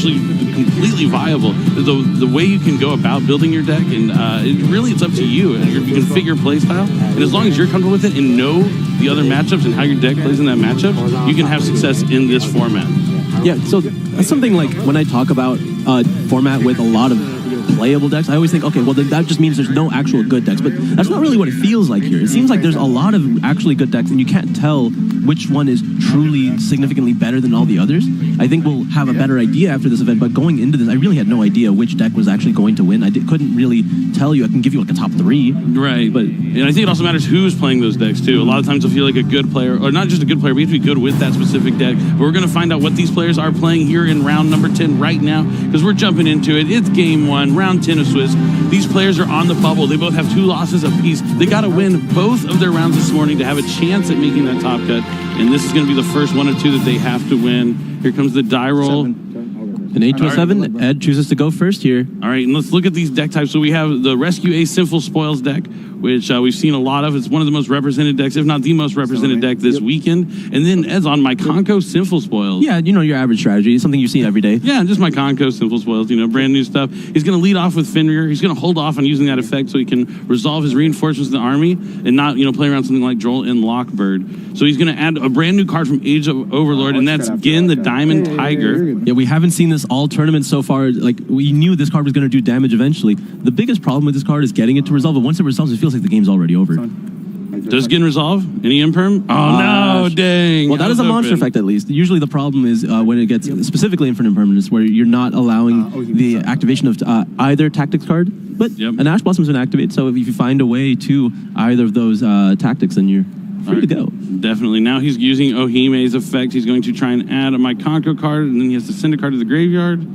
actually completely viable. The way you can go about building your deck, and it's up to you. You can fit your play style, and as long as you're comfortable with it and know the other matchups and how your deck plays in that matchup, you can have success in this format. Yeah, so that's something like when I talk about format with a lot of playable decks, I always think, okay, well, that just means there's no actual good decks, but that's not really what it feels like here. It seems like there's a lot of actually good decks, and you can't tell which one is truly significantly better than all the others. I think we'll have a better idea after this event, but going into this, I really had no idea which deck was actually going to win. I couldn't really tell you. I can give you like a top 3. Right, and I think it also matters who's playing those decks, too. A lot of times you'll feel like a good player, or not just a good player, but you have to be good with that specific deck. But we're going to find out what these players are playing here in round number 10 right now, because we're jumping into it. It's game 1, round 10 of Swiss. These players are on the bubble. They both have 2 losses apiece. They got to win both of their rounds this morning to have a chance at making that top cut. And this is going to be the first 1 or 2 that they have to win. Here comes the die roll. An 8 to a 7. Ed chooses to go first here. All right, and let's look at these deck types. So we have the Rescue A Sinful Spoils deck, which we've seen a lot of. It's one of the most represented decks, if not the most represented deck this weekend. And then Ed's on Mikanko Sinful Spoils. Yeah, you know, your average strategy. It's something you see every day. Yeah, just Mikanko Sinful Spoils, brand new stuff. He's going to lead off with Fenrir. He's going to hold off on using that effect so he can resolve his reinforcements in the army and not, play around something like Droll and Lockbird. So he's going to add a brand new card from Age of Overlord, and that's Gin the Diamond Tiger. Yeah, we haven't seen this all tournament so far. Like, we knew this card was going to do damage eventually. The biggest problem with this card is getting it to resolve, but once it resolves, it feels like the game's already over. Does Gin resolve? Any imperm? Oh, no, dang. Well, that is a monster effect, at least. Usually the problem is when it gets specifically infinite impermanence, where you're not allowing the activation of either tactics card, but an Ash Blossom's been activated, so if you find a way to either of those tactics, then you're free to go. Definitely. Now he's using Ohime's effect. He's going to try and add a Mikanko card, and then he has to send a card to the graveyard.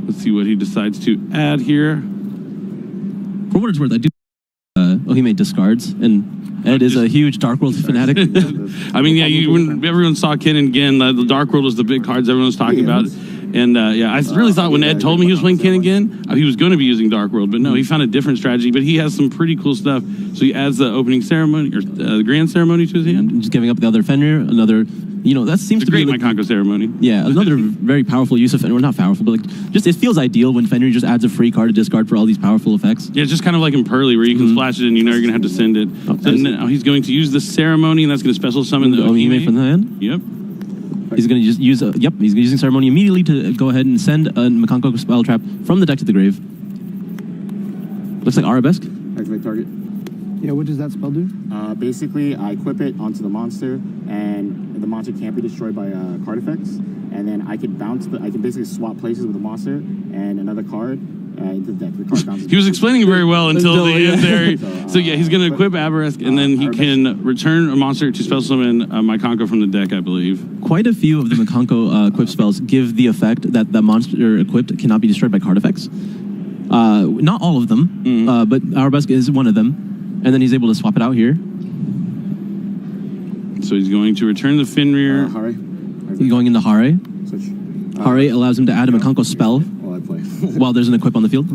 Let's see what he decides to add here. For what it's worth, I do Ohime discards, and Ed is a huge Dark World fanatic. I mean, yeah, when everyone saw Ken and Gin, the Dark World was the big cards everyone was talking about. And I really thought when Ed told me he was playing Ken again, he was going to be using Dark World, but no, he found a different strategy. But he has some pretty cool stuff. So he adds the opening ceremony, or the grand ceremony to his hand. Just giving up the other Fenrir, another, that seems to be great Mikanko ceremony. Yeah, another very powerful use of Fenrir. Not powerful, but it feels ideal when Fenrir just adds a free card to discard for all these powerful effects. Yeah, it's just kind of like in Pearly, where you can splash it and you're going to have to send it. So now he's going to use the ceremony, and that's going to special summon the Ohime from the hand. Yep. He's going to just use he's using ceremony immediately to go ahead and send a Mikanko spell trap from the deck to the grave. Looks like Arabesque. Activate target. Yeah, what does that spell do? Basically, I equip it onto the monster, and the monster can't be destroyed by card effects. And then I can I can basically swap places with the monster and another card into the deck. The card bounces. He was explaining it very well until the end there. So yeah, he's going to equip Arabesque, and then he can return a monster to special summon Mikanko from the deck, I believe. Quite a few of the Mikanko equip spells give the effect that the monster equipped cannot be destroyed by card effects. Not all of them, but Arabesque is one of them. And then he's able to swap it out here. So he's going to return the Fenrir. Hare. He's going into Hare. Switch. Hare allows him to add a Mikanko spell While I play. while there's an equip on the field.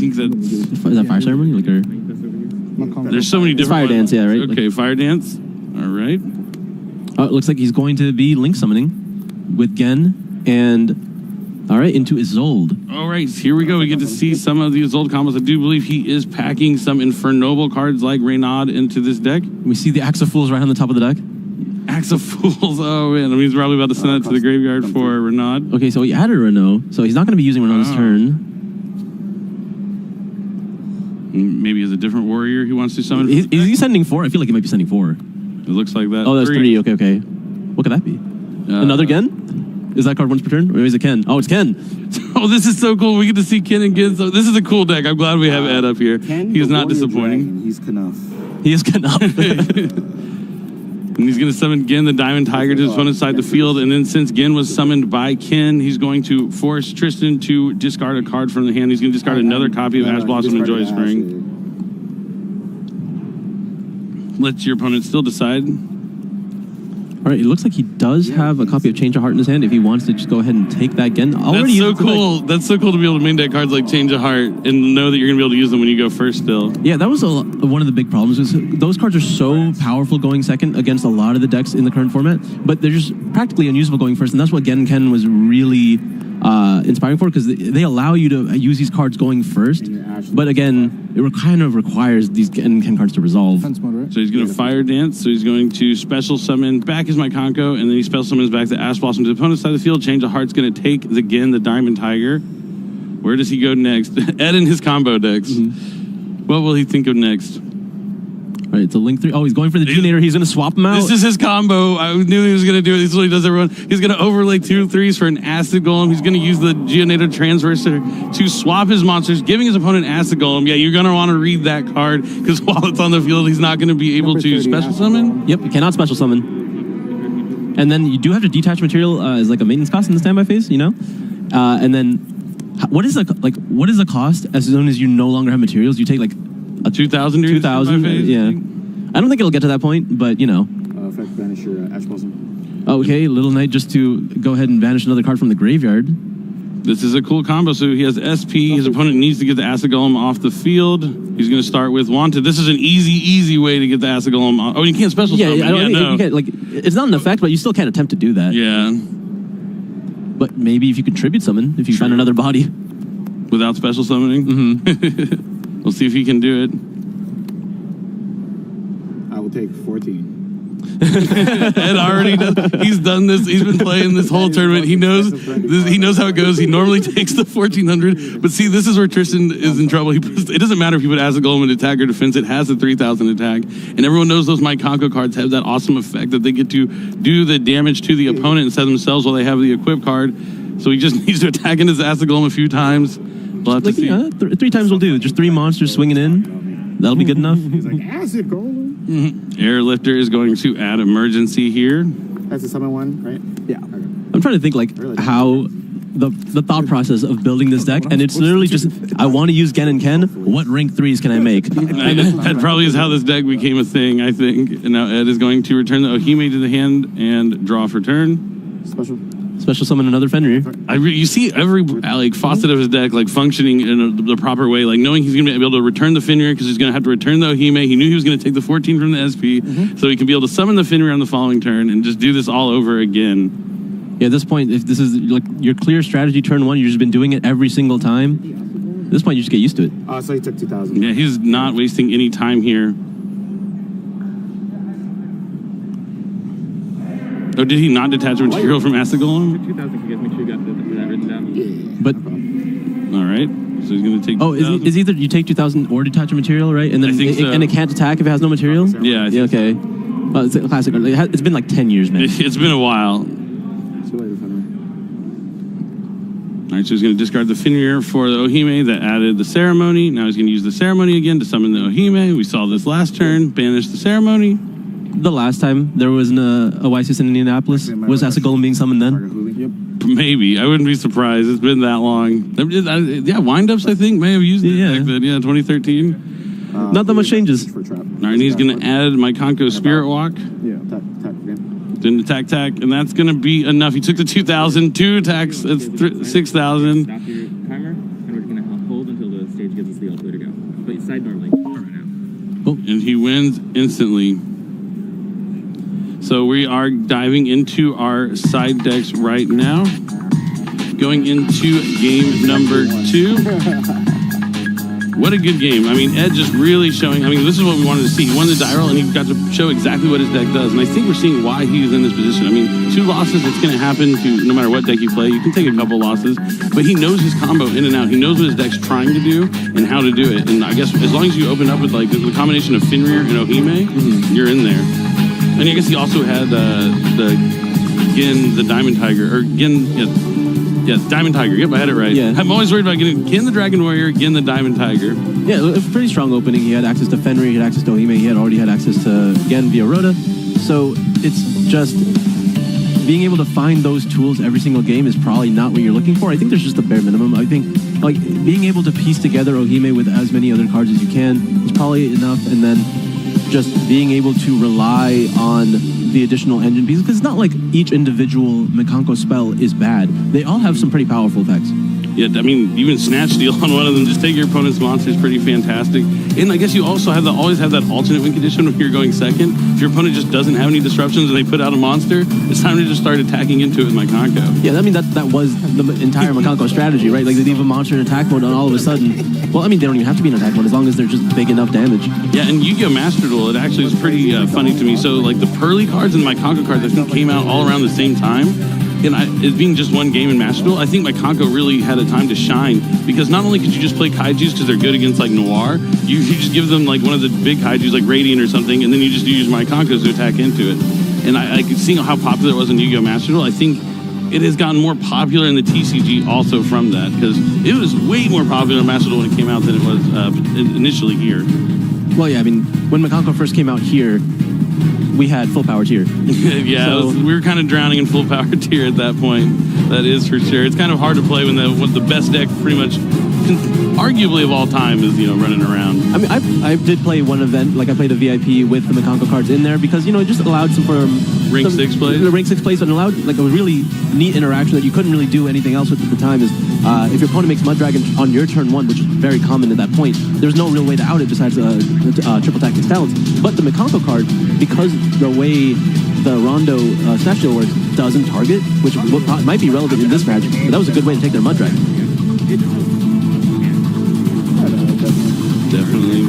Is that Fire Ceremony? There's so many different Fire ones. Dance, yeah, right? Okay, Fire Dance. All right. It looks like he's going to be Link summoning with Gen and... All right, into Isolde. All right, here we go. We get to see some of the Isolde combos. I do believe he is packing some Infernoble cards like Renaud into this deck. We see the Axe of Fools right on the top of the deck. Axe of Fools. Oh, man. I mean, he's probably about to send that to the graveyard for Renaud. Okay, so he added Renaud, so he's not going to be using Renaud this turn. Maybe he has a different warrior he wants to summon. Is he sending 4? I feel like he might be sending 4. It looks like that. Oh, that's 3. Okay. What could that be? Another Gen? Is that card once per turn? Or is it Ken? Oh, it's Ken. Oh, this is so cool. We get to see Ken again. So this is a cool deck. I'm glad we have Ed up here. Ken, he is not Dragon, disappointing. he's Knuff. He is Knuff. And he's going to summon Gen the Diamond Tiger to his opponent's side of the field. And then since Gen was summoned by Ken, he's going to force Tristan to discard a card from the hand. He's going to discard another copy of Ash Blossom and Joyous Spring. Let your opponent still decide. All right, it looks like he does have a copy of Change of Heart in his hand if he wants to just go ahead and take that again. That's so cool. That's so cool to be able to main deck cards like Change of Heart and know that you're going to be able to use them when you go first still. Yeah, that was one of the big problems. Is those cards are so powerful going second against a lot of the decks in the current format, but they're just practically unusable going first, and that's what Gen Ken was really inspiring for, because they allow you to use these cards going first, but again, it kind of requires these Gen Ken cards to resolve. Defense mode, right? So he's going to Fire Dance, so he's going to special summon back his Mikanko, and then he special summons back the Ash Blossom to the opponent's side of the field. Change of Heart's going to take the Diamond Tiger. Where does he go next? Ed and his combo decks. What will he think of next? All right, it's a Link 3. Oh, he's going for the Geonator. He's going to swap them out. This is his combo. I knew he was going to do it. This is what he does, everyone. He's going to overlay 2 3s for an Acid Golem. He's going to use the Geonator Transverser to swap his monsters, giving his opponent Acid Golem. Yeah, you're going to want to read that card, because while it's on the field, he's not going to be able to special summon. Yep, you cannot special summon. And then you do have to detach material as like a maintenance cost in the standby phase, you know? And then what is the cost as soon as you no longer have materials? You take like a 2,000? 2,000, yeah. I don't think it'll get to that point, but you know. Effect banish your Ash Blossom. Okay, Little Knight just to go ahead and banish another card from the graveyard. This is a cool combo. So he has SP. His opponent needs to get the Acid Golem off the field. He's going to start with Wanted. This is an easy way to get the Acid Golem off. Oh, you can't special summon. Yeah, you can't, like, it's not an effect, but you still can't attempt to do that. Yeah. But maybe if you contribute summon, if you find another body. Without special summoning? Mm-hmm. We'll see if he can do it. I will take 14. Ed already does. He's done this. He's been playing this whole tournament. He knows how it goes. He normally takes the 1,400. But see, this is where Tristan is in trouble. It doesn't matter if you put Acid Golem in attack or defense. It has a 3,000 attack. And everyone knows those Mikanko cards have that awesome effect that they get to do the damage to the opponent instead of themselves while they have the equip card. So he just needs to attack in his Acid Golem a few times. We'll have to see. Yeah, 3 times will do. Just 3 monsters swinging in. That'll be good enough. He's like, Acid Golem. Airlifter is going to add Emergency here. That's the summon one, right? Yeah. Okay. I'm trying to think like how the thought process of building this deck, and it's literally just, I want to use Gen and Ken. What rank 3s can I make? That probably is how this deck became a thing, I think. And now Ed is going to return the Ohime to the hand and draw for turn. Special summon another Fenrir. You see every facet of his deck like functioning in the proper way, like knowing he's going to be able to return the Fenrir because he's going to have to return the Ohime. He knew he was going to take the 14 from the SP, so he can be able to summon the Fenrir on the following turn and just do this all over again. Yeah, at this point, if this is like your clear strategy turn 1, you've just been doing it every single time. At this point, you just get used to it. So he took 2,000. Yeah, he's not wasting any time here. Oh, did he not detach a material from Acid Golem? 2,000, you guys make sure you got that written down. Yeah. But all right, so he's going to take. oh, is either you take 2,000 or detach a material, right? And then I think so. and it can't attack if it has no material. Yeah, I think okay. Well, it's a classic. It's been like 10 years, man. It's been a while. Too late, Fenrir. All right, so he's going to discard the Fenrir for the Ohime that added the Ceremony. Now he's going to use the Ceremony again to summon the Ohime. We saw this last turn. Banish the Ceremony. The last time there was a YCS in Indianapolis, was Acid Golem being summoned then? Yep. Maybe. I wouldn't be surprised. It's been that long. Yeah, Wind-Ups, I think, may have used it back then. Yeah, 2013. Not that much changes. For trap. All right, and he's going to add Mikanko Spirit Walk. Yeah, attack again. Then attack, and that's going to be enough. He took the 2,000, 2 attacks, that's 6,000. Stop your timer, and we're going to hold until the stage gives us the all clear to go. But side normally right now. And he wins instantly. So we are diving into our side decks right now. Going into game number 2. What a good game. I mean, Ed just really showing, this is what we wanted to see. He won the die roll and he got to show exactly what his deck does. And I think we're seeing why he's in this position. 2 losses, it's going to happen to no matter what deck you play. You can take a couple losses, but he knows his combo in and out. He knows what his deck's trying to do and how to do it. And I guess as long as you open up with like the combination of Fenrir and Ohime, you're in there. And I guess he also had the Diamond Tiger, or Diamond Tiger. Yep, I had it right. Yeah. I'm always worried about getting Gin the Dragon Warrior, Gin the Diamond Tiger. Yeah, it was a pretty strong opening. He had access to Fenrir, he had access to Ohime, he had already had access to Gen via Rhoda. So it's just being able to find those tools every single game is probably not what you're looking for. I think there's just a bare minimum. I think like being able to piece together Ohime with as many other cards as you can is probably enough, and then just being able to rely on the additional engine pieces, because it's not like each individual Mikanko spell is bad. They all have some pretty powerful effects. Yeah, I mean, even Snatch Steal on one of them, just take your opponent's monster is pretty fantastic. And I guess you also have always have that alternate win condition when you're going second. If your opponent just doesn't have any disruptions and they put out a monster, it's time to just start attacking into it with Mikanko. Yeah, I mean, that was the entire Mikanko strategy, right? Like, they leave a monster in attack mode, and all of a sudden, well, I mean, they don't even have to be in attack mode as long as they're just big enough damage. Yeah, and Yu-Gi-Oh! Master Duel, it actually is pretty funny to me. So, like, the Pearly cards and Mikanko cards, I think, came out all around the same time. And it being just one game in Master Duel, I think Mikanko really had a time to shine, because not only could you just play Kaijus because they're good against, like, Noir, you just give them, like, one of the big Kaijus, like Radiant or something, and then you just use Mikanko to attack into it. And I could see how popular it was in Yu-Gi-Oh! Master Duel. I think it has gotten more popular in the TCG also from that, because it was way more popular in Master Duel when it came out than it was initially here. Well, yeah, I mean, when Mikanko first came out here, we had full power tier. Yeah, so, we were kind of drowning in full power tier at that point. That is for sure. It's kind of hard to play when the best deck pretty much, arguably of all time, is running around. I mean, I did play one event, like I played a VIP with the Mikanko cards in there, because it just allowed some Rank 6 plays. The rank 6 plays, and allowed like a really neat interaction that you couldn't really do anything else with at the time. Is if your opponent makes Mud Dragon on your turn 1, which is very common at that point, there's no real way to out it besides triple tactics talents. But the Mikanko card, because the way the Rondo Snatch Steal works doesn't target, which might be relevant in this match, but that was a good way to take their Mud Dragon. Definitely.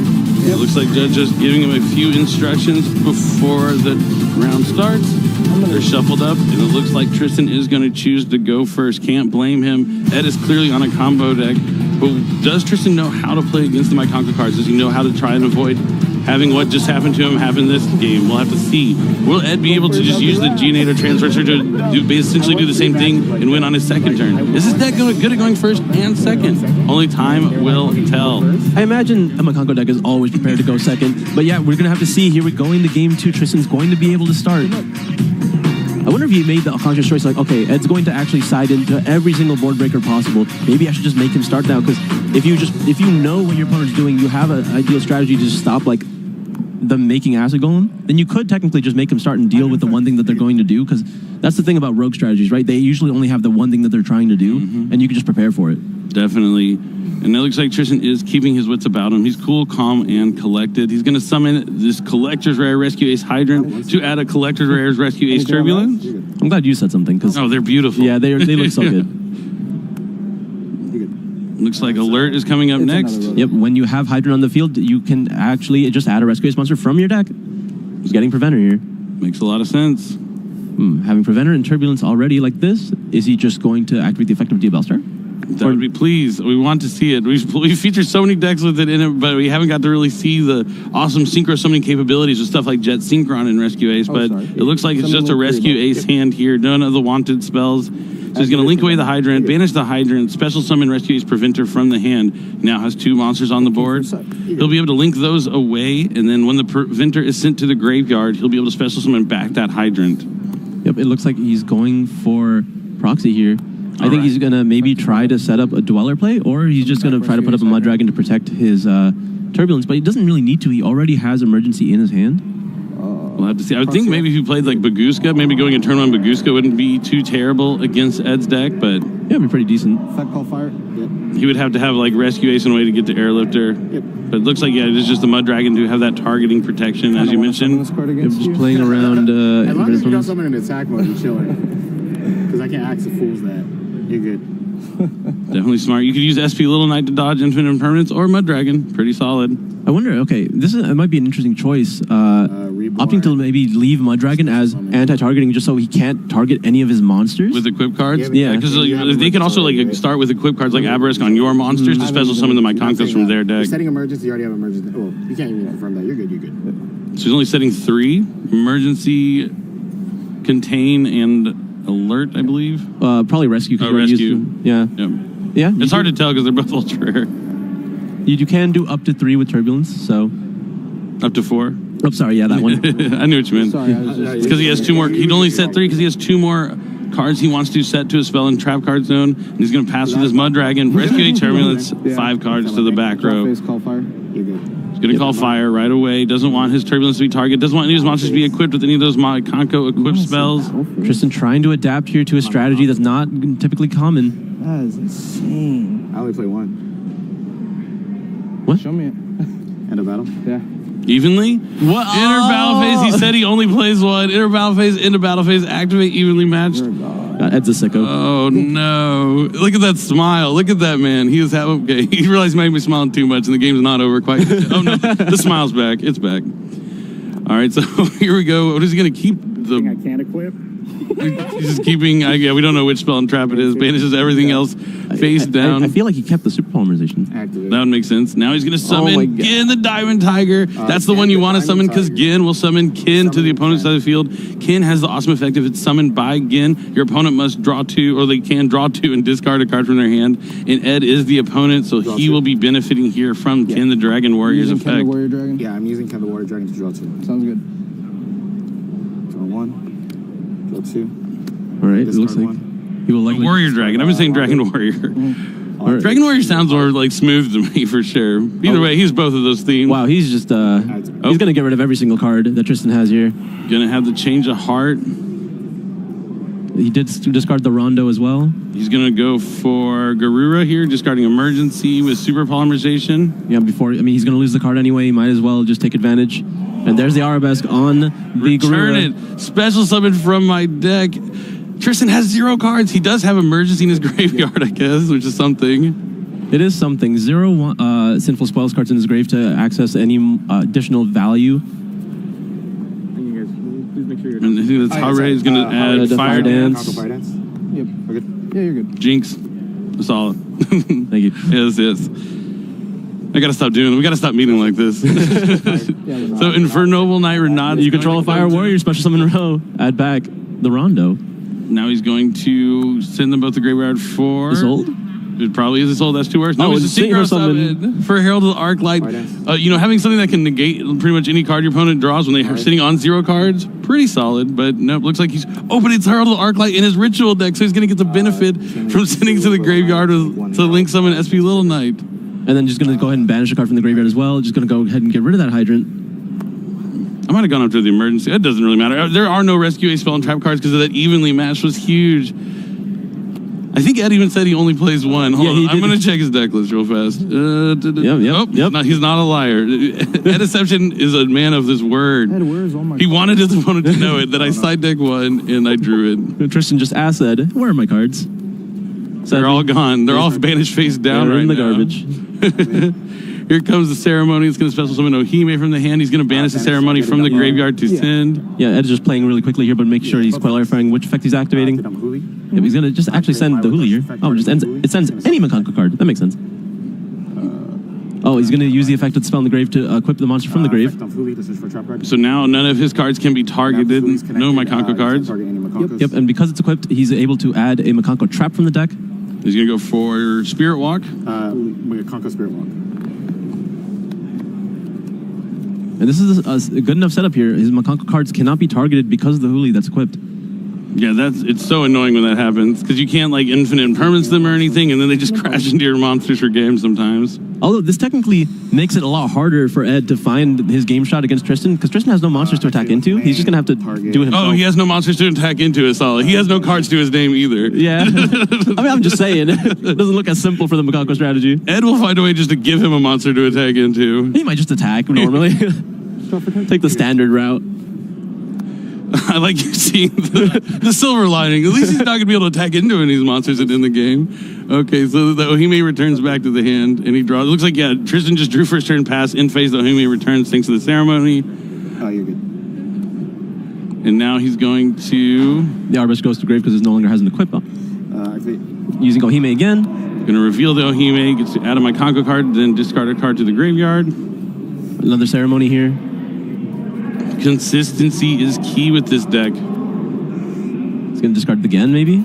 It looks like Judge just giving him a few instructions before the round starts. They're shuffled up, and it looks like Tristan is going to choose to go first. Can't blame him. Ed is clearly on a combo deck, but does Tristan know how to play against the Mikanko cards? Does he know how to try and avoid having what just happened to him happen this game? We'll have to see. Will Ed be able to just use the Geonator Transfer to essentially do the same thing and win on his second turn? Is his deck good at going first and second? Only time will tell. I imagine a Mikanko deck is always prepared to go second, but yeah, we're going to have to see. Here we go into game 2. Tristan's going to be able to start. I wonder if he made the conscious choice, like, okay, Ed's going to actually side into every single board breaker possible. Maybe I should just make him start now, because if you know what your opponent's doing, you have an ideal strategy to just stop, like, them making Acid Golem, then you could technically just make them start and deal with the one thing that they're going to do, because that's the thing about rogue strategies, right? They usually only have the one thing that they're trying to do, and you can just prepare for it. Definitely. And it looks like Tristan is keeping his wits about him. He's cool, calm, and collected. He's going to summon this Collector's Rare Rescue Ace Hydrant to add a Collector's Rare's Rescue Ace Turbulence. I'm glad you said something, because they're beautiful. Yeah, they look so good. Looks like Alert is coming up next. Yep, when you have Hydrant on the field, you can actually just add a Rescue Ace monster from your deck. He's getting Preventer here. Makes a lot of sense. Having Preventer and Turbulence already like this, is he just going to activate the effect of Diabellstar? That would be pleased. We want to see it. We've featured so many decks with it in it, but we haven't got to really see the awesome synchro summoning capabilities with stuff like Jet Synchron and Rescue Ace, but it looks like it's just a Rescue Ace hand here. None of the wanted spells. So he's going to link away the Hydrant, banish the Hydrant, special summon Rescue Ace Preventer from the hand. He now has 2 monsters on the board. He'll be able to link those away, and then when the Preventer is sent to the graveyard, he'll be able to special summon back that Hydrant. Yep, it looks like he's going for Proxy here. I think he's going to maybe try to set up a Dweller play, or he's just going to try to put up a Mud Dragon to protect his Turbulence, but he doesn't really need to. He already has Emergency in his hand. We'll have to see. I would think maybe if you played like Baguska, maybe going in turn 1 Baguska wouldn't be too terrible against Ed's deck, but yeah, it'd be pretty decent. Effect Call Fire. Yep. He would have to have like Rescue Ace and a way to get to Airlifter. Yep. But it looks like, yeah, it's just a Mud Dragon to have that targeting protection, as you mentioned. Yep, just playing around. As long as you don't summon an attack mode, you're chilling. Because I can't axe the fools that. You're good. Definitely smart. You could use SP Little Knight to dodge Infinite Impermanence or Mud Dragon. Pretty solid. I wonder, okay, it might be an interesting choice. Opting to maybe leave Mud Dragon as anti-targeting just so he can't target any of his monsters. With equip cards? Yeah. Because they can also like start with equip cards like Abarisk on your monsters to special summon the Mykonkos from their deck. You're setting emergency, you already have emergency. Oh, you can't even confirm that. You're good. So he's only setting 3. Emergency, Contain, and Alert, I believe. Probably Rescue. Rescue. Yeah. Yep. Yeah. It's hard to tell because they're both ultra rare. You can do up to 3 with Turbulence, so. Up to 4? Oh, sorry, yeah, that one. I knew what you meant. Sorry, I was just... It's because he has 2 more. He'd only set 3 because he has 2 more cards he wants to set to a spell and trap card zone. And he's going to pass with his Mud Dragon, Rescue a Turbulence, 5 cards to the back row. Call Fire. You're good. He's Gonna call fire right away. Doesn't want his turbulence to be targeted. Doesn't want any of his monsters to be equipped with any of those Mikanko equipped spells. Tristan trying to adapt here to a strategy that's not typically common. That is insane. I only play one. What? Show me it. End of battle. Yeah. Evenly? What? Inner battle phase. He said he only plays one. Inner battle phase, into battle phase, activate evenly matched. Ed's a sicko. Oh no. Look at that smile. Look at that man. He was having, okay. He realized he might be smiling too much and the game's not over quite. Oh no. The smile's back. It's back. All right, so here we go. What is he going to keep? Thing I can't equip. He's just keeping, we don't know which spell and trap it is. Banishes everything else face down. I feel like he kept the super polymerization. Activate. That would make sense. Now he's going to summon my God. Gin the Diamond Tiger. That's the one you want to summon because Gin will summon Kin to the opponent's side of the field. Kin has the awesome effect if it's summoned by Gin. Your opponent must draw 2, or they can draw 2 and discard a card from their hand. And Ed is the opponent, so he will be benefiting here from Kin the Dragon Warrior's Using Ken the effect. Warrior Dragon? Yeah, I'm using Ken the Warrior Dragon to draw 2. Sounds good. Draw 1. Draw 2. All right, it Discard looks like 1. he will likely... Warrior Dragon. I've been saying Dragon Warrior. Right. Dragon Warrior sounds more like smooth to me for sure. Either way, he's both of those themes. Wow, he's just... he's going to get rid of every single card that Tristan has here. Gonna have the change of heart. He did discard the Rondo as well. He's gonna go for Garura here, discarding emergency with super polymerization. Yeah, he's going to lose the card anyway. He might as well just take advantage. And there's the Arabesque on the Return Garura. it. Special summon from my deck. Tristan has 0 cards. He does have emergency in his graveyard, I guess, which is something. It is something. 0 Sinful Spells cards in his grave to access any additional value. Thank you guys. Please make sure you're And I think that's how Ray is gonna add Fire Dance. Fire Dance. Yep. We're good. Yeah, you're good. Jinx. Solid. Thank you. Yes. I gotta stop doing it. We gotta stop meeting like this. So Infernoble Knight Renard. You control a Fire Warrior, special summon row. Add back the Rondo. Now he's going to send them both to graveyard for... Is old? It probably is his old. That's 2 words. No, Oh, it's a it's synchro synchro summon. summon for Herald of the Arclight. Having something that can negate pretty much any card your opponent draws when they are sitting on 0 cards, pretty solid. But no, looks like he's... Oh, but it's Herald of the Arclight in his ritual deck, so he's going to get the benefit from sending to the graveyard to link summon SP Little Knight. And then just going to go ahead and banish a card from the graveyard as well. Just going to go ahead and get rid of that Hydrant. I might have gone up to the emergency. That doesn't really matter. There are no rescue A spell and trap cards because of that evenly match was huge. I think Ed even said he only plays 1. Hold on. I'm going to check his deck list real fast. Yep. He's not a liar. Ed Deception is a man of his word. Ed, where's all my He wanted his opponent to know it, that I side deck 1 and I drew it. Tristan just asked Ed, where are my cards? They're all gone. They're all banished face down They're right in the now. garbage. Here comes the ceremony. It's going to special summon Ohime from the hand. He's going to banish the ceremony from the graveyard to send. Yeah, Ed's just playing really quickly here, but make sure he's clarifying which effect he's activating. Yeah, he's going to just actually send the Huli here. Oh, it sends any Mikanko card. That makes sense. Oh, he's going to use the effect of the spell in the grave to equip the monster from the grave. So now none of his cards can be targeted. No Mikanko cards. Yep, and because it's equipped, he's able to add a Mikanko trap from the deck. He's going to go for Spirit Walk. Mikanko Spirit Walk. And this is a good enough setup here. His Mikanko cards cannot be targeted because of the Huli that's equipped. Yeah, it's so annoying when that happens because you can't like infinite impermanence them or anything, and then they just crash into your monsters for games sometimes. Although this technically makes it a lot harder for Ed to find his game shot against Tristan because Tristan has no monsters to attack into. He's just gonna have to do it himself. Oh, he has no monsters to attack into it, solid. He has no cards to his name either. Yeah, I mean, I'm just saying it doesn't look as simple for the Mikanko strategy. Ed will find a way just to give him a monster to attack into. He might just attack normally. Take the standard route. I like you seeing the silver lining. At least he's not going to be able to attack into any of these monsters in the game. Okay, so the Ohime returns back to the hand, and he draws. It looks like, yeah, Tristan just drew first turn pass. In phase, the Ohime returns thanks to the ceremony. Oh, you're good. And now he's going to... The Arbush goes to grave because it no longer has an equip. Using Ohime again. Going to reveal the Ohime, gets to add a Mikanko card, then discard a card to the graveyard. Another ceremony here. Consistency is key with this deck. He's going to discard it again, maybe?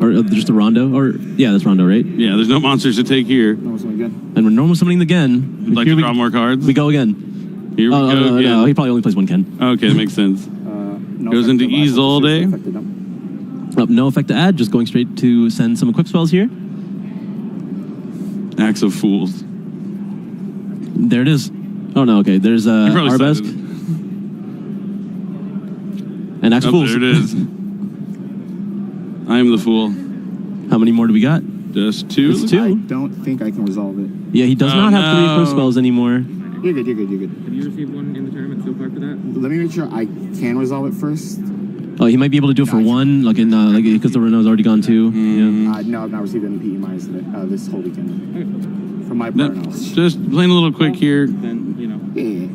Or just a Rondo? Or yeah, that's Rondo, right? Yeah, there's no monsters to take here. And we're normal summoning again. Would like to draw more cards? We go again. Here we go again. No, he probably only plays 1 Ken. Okay, that makes sense. Goes into Isolde. No effect to add, just going straight to send some equip spells here. Axe of Fools. There it is. Oh, no, okay. There's probably Arabesque. cited it. And Axe Oh, Fools. there it is. I am the fool. How many more do we got? Just 2. It's 2. I don't think I can resolve it. Yeah, he does Oh, not have 3 no. equip spells anymore. You're good, you're good, you're good. Have you received one in the tournament so far for that? Let me make sure I can resolve it first. Oh, he might be able to do it for 1, like in because the Renault's already gone 2. Yeah. No, I've not received any PE minus this whole weekend. From my No, prior knowledge. just playing a little quick here. Then, you know. Yeah.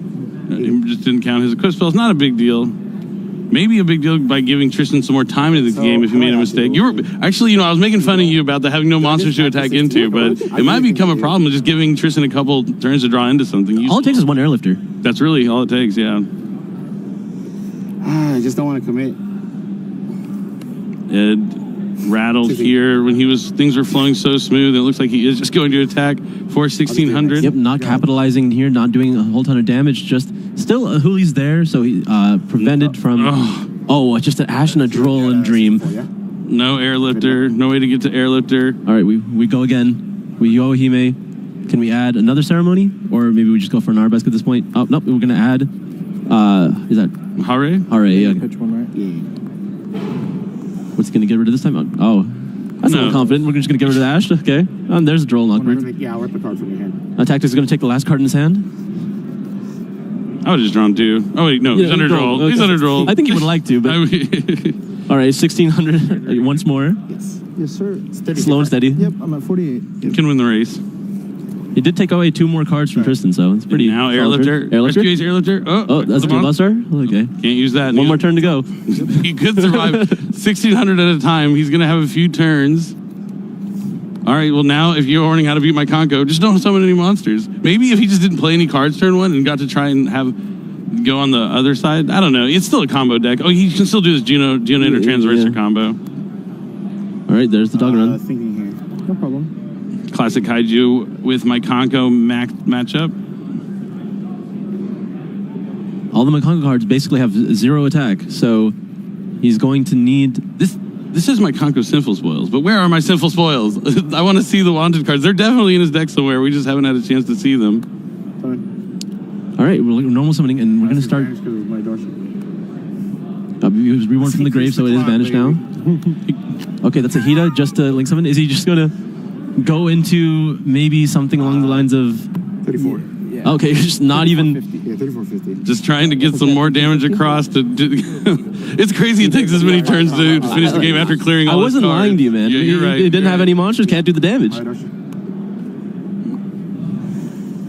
He just didn't count his equip spells. Not a big deal. Maybe a big deal by giving Tristan some more time in the So, game if he made a how mistake. do You were actually, I was making fun of you about having no monsters to attack into, but it might become a problem with just giving Tristan a couple turns to draw into something. All it takes is 1 airlifter. That's really all it takes, yeah. I just don't want to commit. Ed rattled here when things were flowing so smooth. It looks like he is just going to attack for 1600. Yep, not capitalizing here, not doing a whole ton of damage. Just still Hooli's there, so he prevented from. Oh, just an Ash and a Droll and Dream. Yeah. No airlifter, no way to get to airlifter. All right, we go again. We Yo Hime. Can we add another ceremony, or maybe we just go for an Arabesque at this point? Oh nope, we're gonna add. Is that Hare? Hare? Yeah. Pitch one, right? Yeah. What's he gonna get rid of this time? Oh, that's a No. little confident. We're just gonna get rid of the Ash. Okay. And there's a Droll and Awkward. Yeah, I'll rip the card from your hand. Tactics is gonna take the last card in his hand. I would have just drawn 2. Oh wait, no, he's under Droll. Okay. He's under Droll. I think he would like to, but all right, 1600 once more. Yes. Yes, sir. Steady. Slow and steady. Yep, I'm at 48. Yep. Can win the race. He did take away 2 more cards from Tristan, so it's pretty. Now solid. airlifter. Airlifter. Rescue Ace airlifter. Oh, that's a come on. buster. Okay. Can't use that. One more turn to go. He could survive 1600 at a time. He's going to have a few turns. All right, well, now if you're learning how to beat Mikanko, just don't summon any monsters. Maybe if he just didn't play any cards turn 1 and got to try and go on the other side. I don't know. It's still a combo deck. Oh, he can still do this Geonator Transverser combo. All right, there's the dog run. Thinking here. No problem. Classic Kaiju with Mikanko matchup. All the Mikanko cards basically have 0 attack, so he's going to need This is Mikanko Sinful Spoils, but where are my Sinful Spoils? I want to see the wanted cards. They're definitely in his deck somewhere. We just haven't had a chance to see them. Sorry. All right, we're normal summoning, and we're going to start. Because of my Dorset. He was reborn from the grave, so it is banished now. Okay, that's a Hida, just a link summon. Is he just going to go into maybe something along the lines of? 34. Yeah. Okay, just not even. 50. Yeah, 34.50. Just trying to get some more damage across. It's crazy it takes this many turns to finish the game after clearing all I his wasn't cards. lying to you, man. Yeah, you're right. He didn't have any monsters, can't do the damage. All right, Dorset.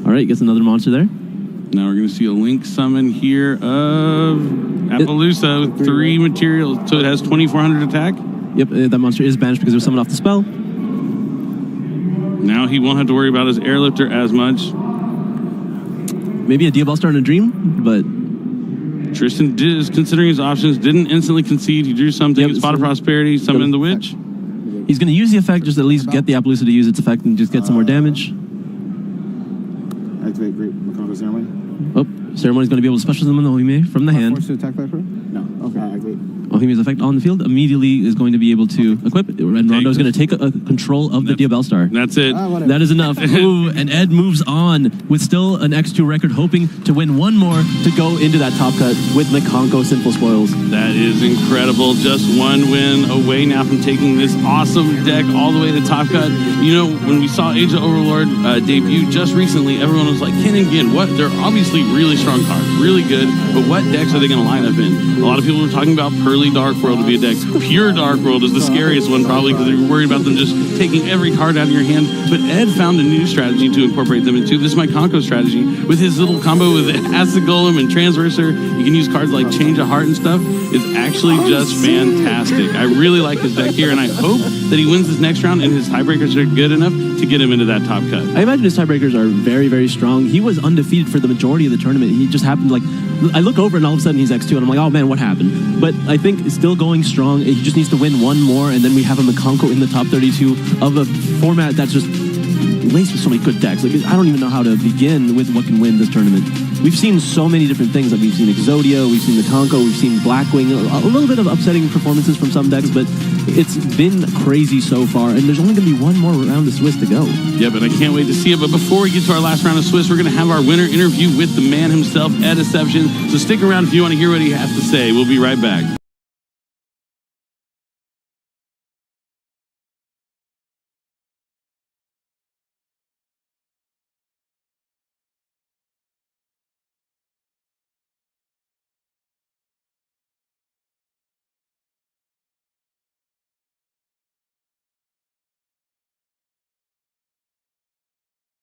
All right, gets another monster there. Now we're going to see a link summon here of Appaloosa with 3 materials. So it has 2400 attack. Yep, that monster is banished because it was summoned off the spell. Now he won't have to worry about his airlifter as much. Maybe a Diaball Star in a dream, but Tristan is considering his options, didn't instantly concede. He drew something. Yep, Spot of Prosperity, summoned the Witch. he's going to use the effect, just at least get the Appaloosa to use its effect and just get some more damage. Activate Great Mikanko Ceremony. Oh, Ceremony's going to be able to special summon the Ohime from the hand. Forced to attack Viper? No. Okay. Activate. Ohime's effect on the field immediately is going to be able to equip, and Rondo is going to take a control of the Diabell Star. That's it. Whatever. That is enough. Ooh, and Ed moves on with still an X2 record, hoping to win 1 more to go into that top cut with Mikanko Sinful Spoils. That is incredible. Just 1 win away now from taking this awesome deck all the way to top cut. You know, when we saw Age of Overlord debut just recently, everyone was like, Ken and Gin, what? They're obviously really strong cards, really good, but what decks are they going to line up in? A lot of people were talking about Pearly Dark World to be a deck. Pure Dark World is the scariest one probably because you're worried about them just taking every card out of your hand. But Ed found a new strategy to incorporate them into. This Mikanko strategy with his little combo with Acid Golem and Transverser. You can use cards like Change of Heart and stuff. Is actually just fantastic. I really like his deck here, and I hope that he wins this next round and his tiebreakers are good enough to get him into that top cut. I imagine his tiebreakers are very, very strong. He was undefeated for the majority of the tournament. He just happened I look over and all of a sudden he's X2 and I'm like, oh man, what happened? But I think it's still going strong. He just needs to win 1 more, and then we have a Mikanko in the top 32 of a format that's just laced with so many good decks. Like, I don't even know how to begin with what can win this tournament. we've seen so many different things. Like we've seen Exodia, we've seen Mikanko, we've seen Blackwing, a little bit of upsetting performances from some decks, but it's been crazy so far, and there's only going to be one more round of Swiss to go. Yeah, but I can't wait to see it. But before we get to our last round of Swiss, we're going to have our winner interview with the man himself, Ed Deception. So stick around if you want to hear what he has to say. We'll be right back.